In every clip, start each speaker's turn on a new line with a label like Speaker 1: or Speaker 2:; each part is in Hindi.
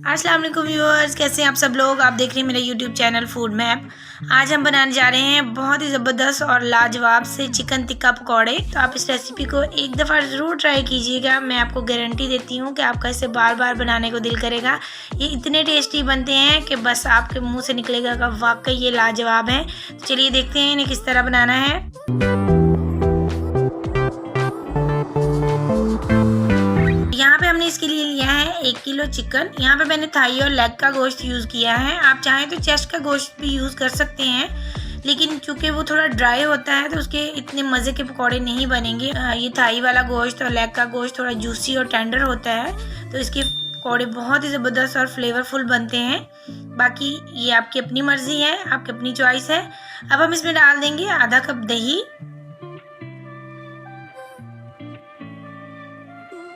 Speaker 1: अस्सलाम वालेकुम व्यूअर्स, कैसे हैं आप सब लोग। आप देख रहे हैं मेरा यूट्यूब चैनल फूड मैप। आज हम बनाने जा रहे हैं बहुत ही ज़बरदस्त और लाजवाब से चिकन टिक्का पकौड़े। तो आप इस रेसिपी को एक दफ़ा ज़रूर ट्राई कीजिएगा। मैं आपको गारंटी देती हूँ कि आपका इसे बार बार बनाने को दिल करेगा। ये इतने टेस्टी बनते हैं कि बस आपके मुँह से निकलेगा कि वाकई ये लाजवाब है। तो चलिए देखते हैं इन्हें किस तरह बनाना है। यहाँ पे हमने इसके लिए लिया है 1 किलो चिकन। यहाँ पे मैंने थाई और लेग का गोश्त यूज़ किया है। आप चाहें तो चेस्ट का गोश्त भी यूज़ कर सकते हैं, लेकिन चूँकि वो थोड़ा ड्राई होता है तो उसके इतने मज़े के पकौड़े नहीं बनेंगे। ये थाई वाला गोश्त और लेग का गोश्त थोड़ा जूसी और टेंडर होता है, तो इसके पकौड़े बहुत ही ज़बरदस्त और फ्लेवरफुल बनते हैं। बाकी ये आपकी अपनी मर्ज़ी है, आपकी अपनी चॉइस है। अब हम इसमें डाल देंगे आधा कप दही।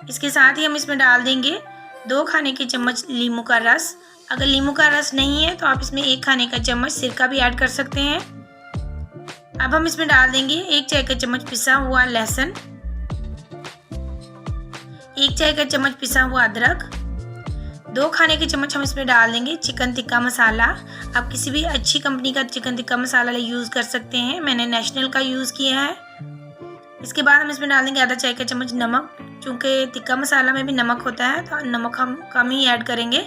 Speaker 1: इसके साथ ही हम इसमें डाल देंगे 2 खाने के चम्मच नींबू का रस। अगर नींबू का रस नहीं है तो आप इसमें 1 खाने का चम्मच सिरका भी ऐड कर सकते हैं। अब हम इसमें डाल देंगे 1 चाय का चम्मच पिसा हुआ लहसुन, 1 चाय का चम्मच पिसा हुआ अदरक, 2 खाने के चम्मच हम इसमें डाल देंगे चिकन टिक्का मसाला। आप किसी भी अच्छी कंपनी का चिकन टिक्का मसाला यूज़ कर सकते हैं, मैंने नेशनल का यूज़ किया है। इसके बाद हम इसमें डाल देंगे आधा चाय का चम्मच नमक। चूँकि टिक्का मसाला में भी नमक होता है तो नमक हम कम ही ऐड करेंगे।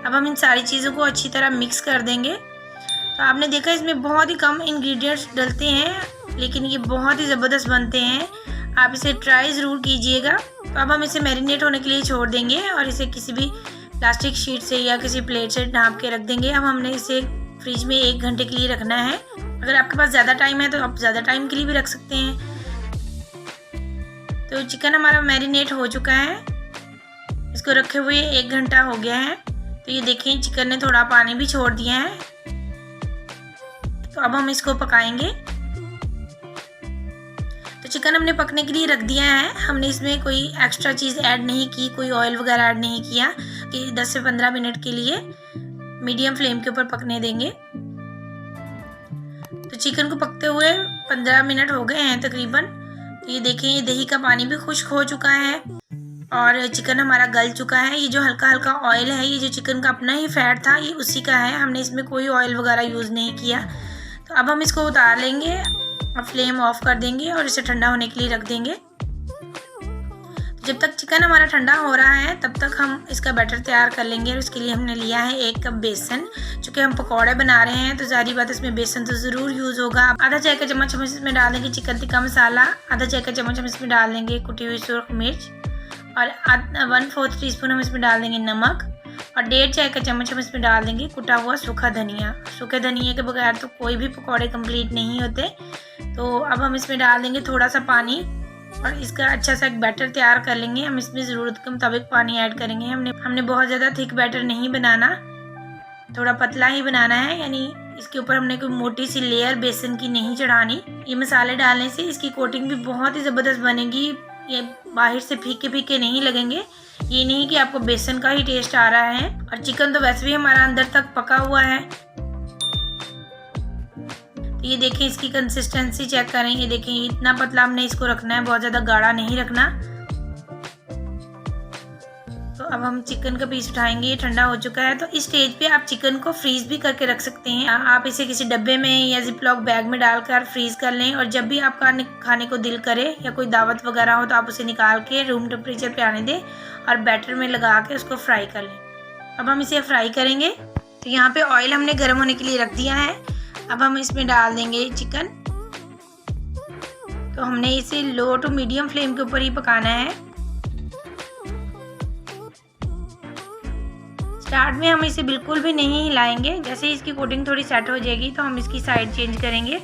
Speaker 1: अब हम इन सारी चीज़ों को अच्छी तरह मिक्स कर देंगे। तो आपने देखा इसमें बहुत ही कम इंग्रेडिएंट्स डलते हैं, लेकिन ये बहुत ही ज़बरदस्त बनते हैं। आप इसे ट्राई ज़रूर कीजिएगा। तो अब हम इसे मैरिनेट होने के लिए छोड़ देंगे और इसे किसी भी प्लास्टिक शीट से या किसी प्लेट से ढाँप के रख देंगे। अब हमने इसे फ्रिज में 1 घंटे के लिए रखना है। अगर आपके पास ज़्यादा टाइम है तो आप ज़्यादा टाइम के लिए भी रख सकते हैं। तो चिकन हमारा मैरिनेट हो चुका है, इसको रखे हुए 1 घंटा हो गया है। तो ये देखिए चिकन ने थोड़ा पानी भी छोड़ दिया है। तो अब हम इसको पकाएंगे। तो चिकन हमने पकने के लिए रख दिया है। हमने इसमें कोई एक्स्ट्रा चीज़ ऐड नहीं की, कोई ऑयल वगैरह ऐड नहीं किया। कि 10 से 15 मिनट के लिए मीडियम फ्लेम के ऊपर पकने देंगे। तो चिकन को पकते हुए 15 मिनट हो गए हैं तकरीबन। तो ये देखें ये दही का पानी भी खुश्क हो चुका है और चिकन हमारा गल चुका है। ये जो हल्का हल्का ऑयल है, ये जो चिकन का अपना ही फैट था, ये उसी का है। हमने इसमें कोई ऑयल वगैरह यूज़ नहीं किया। तो अब हम इसको उतार लेंगे, अब फ्लेम ऑफ कर देंगे और इसे ठंडा होने के लिए रख देंगे। जब तक चिकन हमारा ठंडा हो रहा है तब तक हम इसका बैटर तैयार कर लेंगे। और उसके लिए हमने लिया है 1 कप बेसन। चूँकि हम पकौड़े बना रहे हैं तो जारी बात इसमें बेसन तो ज़रूर यूज़ होगा। आधा चाय का चम्मच हम इसमें डाल देंगे चिकन टिक्का मसाला, आधा चाय का चम्मच हम इसमें डाल देंगे कुटी हुई सुरख मिर्च और 1/4 टीस्पून हम इसमें डाल देंगे नमक और 1.5 चाय का चम्मच हम इसमें डाल देंगे कुटा हुआ सूखा धनिया। सूखे धनिया के बगैर तो कोई भी पकौड़े कंप्लीट नहीं होते। तो अब हम इसमें डाल देंगे थोड़ा सा पानी और इसका अच्छा सा एक बैटर तैयार कर लेंगे। हम इसमें ज़रूरत के मुताबिक पानी ऐड करेंगे। हमने बहुत ज़्यादा थिक बैटर नहीं बनाना, थोड़ा पतला ही बनाना है। यानी इसके ऊपर हमने कोई मोटी सी लेयर बेसन की नहीं चढ़ानी। ये मसाले डालने से इसकी कोटिंग भी बहुत ही ज़बरदस्त बनेगी। ये बाहर से फीके फीके नहीं लगेंगे। ये नहीं कि आपको बेसन का ही टेस्ट आ रहा है। और चिकन तो वैसे भी हमारा अंदर तक पका हुआ है। ये देखें इसकी कंसिस्टेंसी चेक करें। ये देखें इतना पतला हमने इसको रखना है, बहुत ज़्यादा गाढ़ा नहीं रखना। तो अब हम चिकन का पीस उठाएंगे। ये ठंडा हो चुका है। तो इस स्टेज पे आप चिकन को फ्रीज़ भी करके रख सकते हैं। आप इसे किसी डब्बे में या जिपलॉक बैग में डालकर फ्रीज़ कर लें और जब भी आपका खाने को दिल करे या कोई दावत वगैरह हो तो आप उसे निकाल के रूम टेम्परेचर पे आने दें और बैटर में लगा के उसको फ्राई कर लें। अब हम इसे फ्राई करेंगे। तो यहाँ पे ऑयल हमने गर्म होने के लिए रख दिया है। अब हम इसमें डाल देंगे चिकन। तो हमने इसे लो टू मीडियम फ्लेम के ऊपर ही पकाना है। स्टार्ट में हम इसे बिल्कुल भी नहीं हिलाएंगे। जैसे ही इसकी कोटिंग थोड़ी सेट हो जाएगी तो हम इसकी साइड चेंज करेंगे।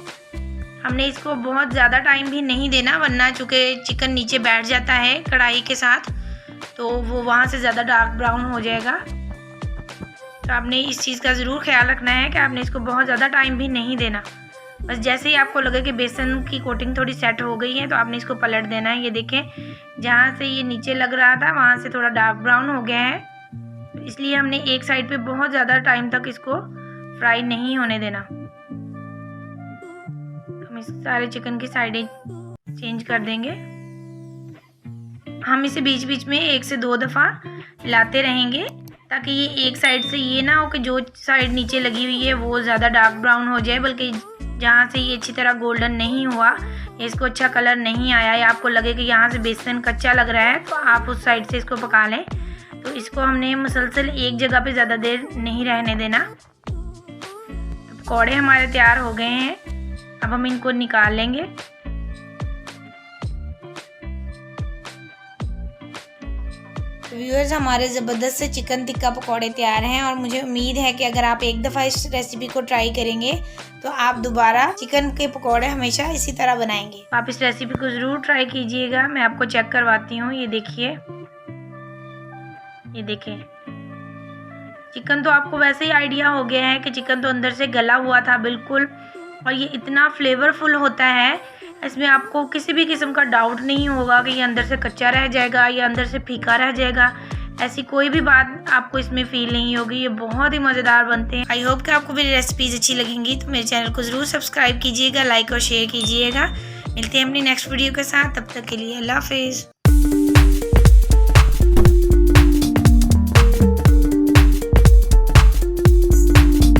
Speaker 1: हमने इसको बहुत ज़्यादा टाइम भी नहीं देना, वरना चूँकि चिकन नीचे बैठ जाता है कढ़ाई के साथ तो वो वहाँ से ज़्यादा डार्क ब्राउन हो जाएगा। तो आपने इस चीज़ का ज़रूर ख्याल रखना है कि आपने इसको बहुत ज़्यादा टाइम भी नहीं देना। बस जैसे ही आपको लगे कि बेसन की कोटिंग थोड़ी सेट हो गई है तो आपने इसको पलट देना है। ये देखें जहाँ से ये नीचे लग रहा था वहाँ से थोड़ा डार्क ब्राउन हो गया है। तो इसलिए हमने एक साइड पे बहुत ज़्यादा टाइम तक इसको फ्राई नहीं होने देना। हम इस सारे चिकन की साइडें चेंज कर देंगे। हम इसे बीच बीच में 1 से 2 दफ़ा हिलाते रहेंगे ताकि ये एक साइड से ये ना हो कि जो साइड नीचे लगी हुई है वो ज़्यादा डार्क ब्राउन हो जाए, बल्कि जहाँ से ये अच्छी तरह गोल्डन नहीं हुआ, इसको अच्छा कलर नहीं आया या आपको लगे कि यहाँ से बेसन कच्चा लग रहा है, तो आप उस साइड से इसको पका लें। तो इसको हमने मुसलसल एक जगह पे ज़्यादा देर नहीं रहने देना। पकौड़े हमारे तैयार हो गए हैं, अब हम इनको निकाल लेंगे। तो व्यूअर्स, हमारे ज़बरदस्त से चिकन टिक्का पकौड़े तैयार हैं और मुझे उम्मीद है कि अगर आप एक दफ़ा इस रेसिपी को ट्राई करेंगे तो आप दोबारा चिकन के पकौड़े हमेशा इसी तरह बनाएंगे। आप इस रेसिपी को ज़रूर ट्राई कीजिएगा। मैं आपको चेक करवाती हूँ। ये देखिए, ये देखें, चिकन तो आपको वैसे ही आइडिया हो गया है कि चिकन तो अंदर से गला हुआ था बिल्कुल, और ये इतना फ्लेवरफुल होता है, इसमें आपको किसी भी किस्म का डाउट नहीं होगा कि ये अंदर से कच्चा रह जाएगा या अंदर से फीका रह जाएगा। ऐसी कोई भी बात आपको इसमें फील नहीं होगी। ये बहुत ही मज़ेदार बनते हैं। आई होप कि आपको मेरी रेसिपीज़ अच्छी लगेंगी, तो मेरे चैनल को ज़रूर सब्सक्राइब कीजिएगा, लाइक और शेयर कीजिएगा। मिलते हैं अपनी नेक्स्ट वीडियो के साथ, तब तक के लिए अल्लाह हाफिज़।